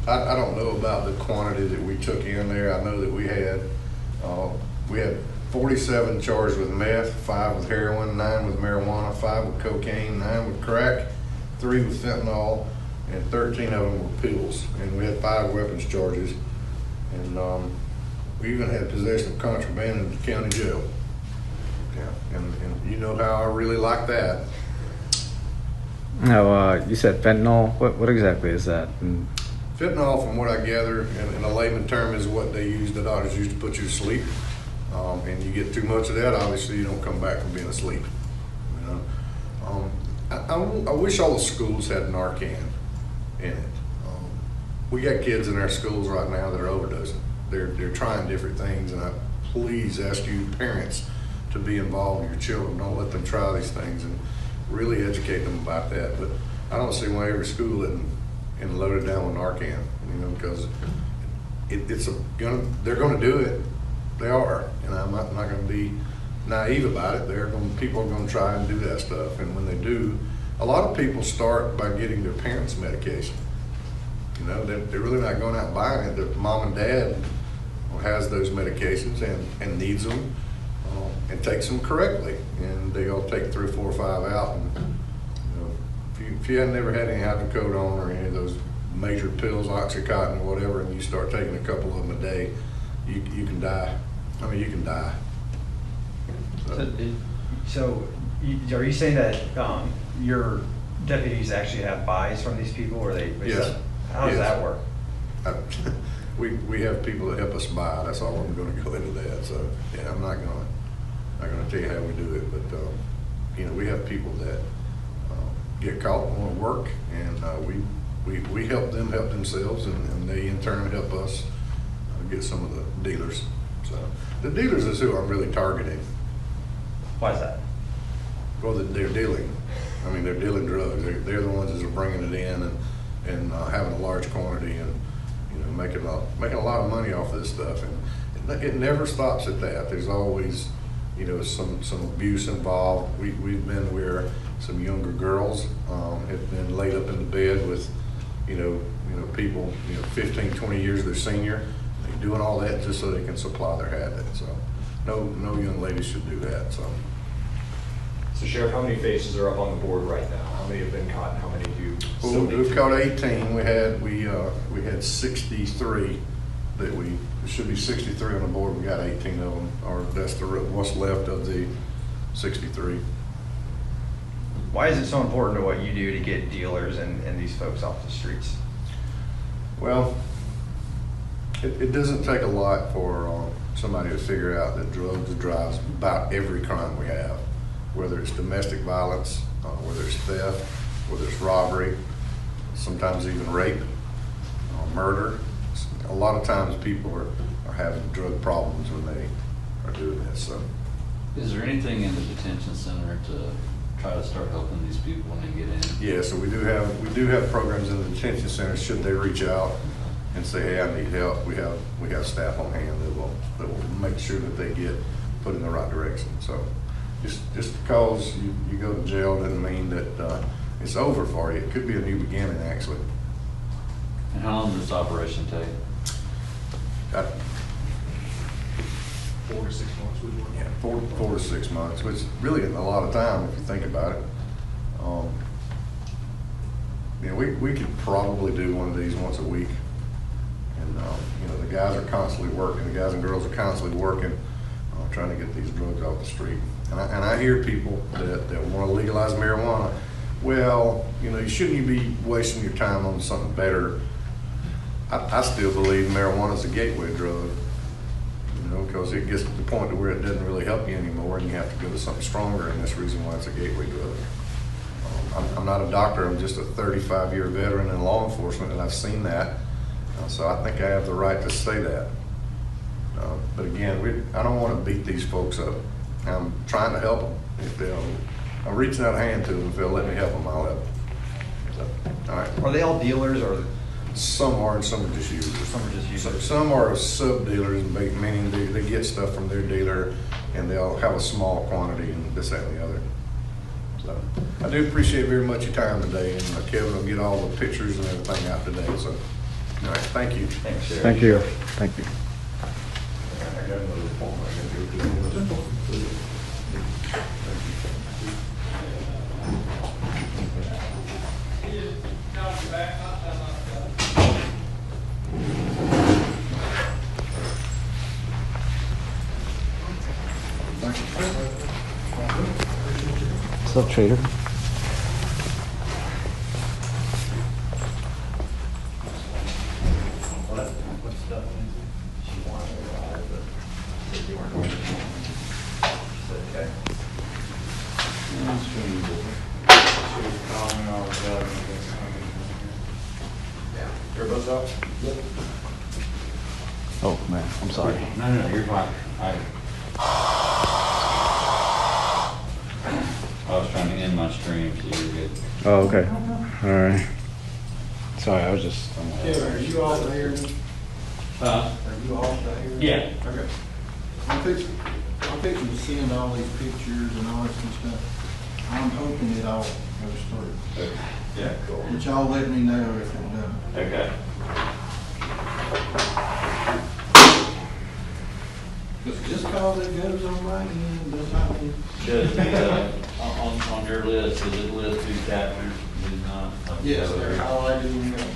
I don't know about the quantity that we took in there. I know that we had 47 charged with meth, 5 with heroin, 9 with marijuana, 5 with cocaine, 9 with crack, 3 with fentanyl, and 13 of them were pills. And we had 5 weapons charges. And we even had possession of contraband in the county jail. Yeah, and you know how I really like that. No, you said fentanyl. What exactly is that? Fentanyl, from what I gather, in a layman term, is what the doctors use to put you to sleep. And you get too much of that, obviously you don't come back from being asleep. You know, I wish all the schools had Narcan in it. We got kids in our schools right now that are overdosing. They're trying different things, and I please ask you parents to be involved with your children. Don't let them try these things, and really educate them about that. But I don't see why every school isn't loaded down with Narcan, you know, because they're going to do it. They are, and I'm not going to be naive about it. People are going to try and do that stuff, and when they do, a lot of people start by getting their parents' medication. You know, they're really not going out buying it. Their mom and dad has those medications and needs them and takes them correctly, and they'll take 3, 4, 5 out. And you know, if you hadn't never had any hydrocodone or any of those major pills, Oxycontin or whatever, and you start taking a couple of them a day, you can die. I mean, you can die. So are you saying that your deputies actually have buys from these people, or they? Yes. How does that work? We have people that help us buy. That's all I'm going to go into that. So yeah, I'm not going to tell you how we do it, but you know, we have people that get caught and want to work, and we help them help themselves, and they in turn help us get some of the dealers. So the dealers is who I'm really targeting. Why is that? Well, they're dealing. I mean, they're dealing drugs. They're the ones that are bringing it in and having a large quantity, and you know, making a lot of money off this stuff. And it never stops at that. There's always, you know, some abuse involved. We've been where some younger girls have been laid up in the bed with, you know, people, you know, 15, 20 years their senior. They're doing all that just so they can supply their habit. So no young lady should do that. So Sheriff, how many faces are up on the board right now? How many have been caught, and how many do you still need We've to? caught 18. We had 63 that it should be 63 on the board. We got 18 of them, or that's what's left of the 63. Why is it so important to what you do to get dealers and these folks off the streets? Well, it doesn't take a lot for somebody to figure out that drugs drives about every crime we have, whether it's domestic violence, whether it's theft, whether it's robbery, sometimes even rape, murder. A lot of times people are having drug problems when they are doing this. So, is there anything in the detention center to try to start helping these people when they get in? yeah, so we do have programs in the detention center. Should they reach out and say, hey, I need help, we have staff on hand that will make sure that they get put in the right direction. So just because you go to jail doesn't mean that it's over for you. It could be a new beginning, actually. And how long does this operation take? 4 to 6 months, would you? Yeah, 4 to 6 months, which really isn't a lot of time if you think about it. You know, we could probably do one of these once a week, and you know, the guys are constantly working. The guys and girls are constantly working, trying to get these drugs off the street. And I hear people that want to legalize marijuana. Well, you know, shouldn't you be wasting your time on something better? I still believe marijuana is a gateway drug. You know, because it gets to the point to where it doesn't really help you anymore, and you have to go to something stronger, and that's the reason why it's a gateway drug. I'm not a doctor. I'm just a 35-year veteran in law enforcement, and I've seen that. So I think I have the right to say that. But again, I don't want to beat these folks up. I'm trying to help them. I'm reaching out a hand to them. If they'll let me help them, I'll help them. So, all right. Are they all dealers, or Some are, and some are just users. some are just users? Some are sub-dealers, meaning they get stuff from their dealer, and they'll have a small quantity and this, that, and the other. So I do appreciate very much your time today, and Kevin will get all the pictures and everything out today. So All right, thank you. Thanks, Sheriff. Thank you. Thank you. I got another form I gotta go through. What's up, Trader? Everybody's up? Oh, man, I'm sorry. No, you're fine. I was trying to end my stream, so you're good. Oh, okay. All right. Sorry, I was just. Are you all there? Huh? Are you all there? Yeah. Okay. I'm fixing to send all these pictures and all this and stuff. I'm hoping it all goes through. Okay. Yeah, cool. But y'all let me know if it doesn't. Okay. Just cause it goes on my end, does not mean. Does, on your list, does it list who captured, who's not? Yes, sir. All I do is